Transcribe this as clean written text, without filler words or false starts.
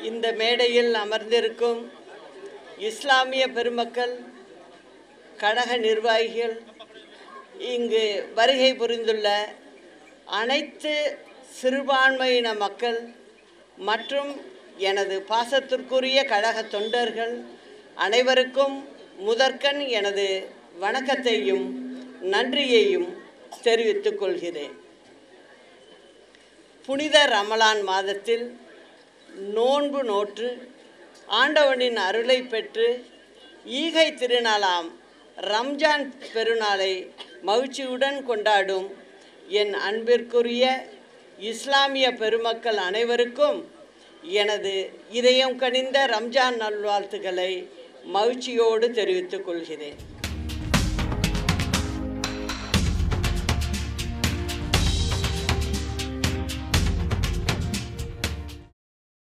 இந்த மேடையில் அமர்ந்திருக்கும் இஸ்லாமிய பெருமக்கள், கழக நிர்வாகிகள், இங்கு வருகை புரிந்துள்ள அனைத்து சிறுபான்மையின மக்கள் மற்றும் எனது பாசத்திற்குரிய கழக தொண்டர்கள் அனைவருக்கும் முதற்கண் எனது வணக்கத்தையும் நன்றியையும் தெரிவித்துக் கொள்கிறேன். புனித ரமலான் மாதத்தில் நோன்பு நோற்று ஆண்டவனின் அருளை பெற்று ஈகை திருநாளாம் ரம்ஜான் பெருநாளை மகிழ்ச்சியுடன் கொண்டாடும் என் அன்பிற்குரிய இஸ்லாமிய பெருமக்கள் அனைவருக்கும் எனது இதயம் கனிந்த ரம்ஜான் நல்வாழ்த்துக்களை மகிழ்ச்சியோடு தெரிவித்துக் கொள்கிறேன்.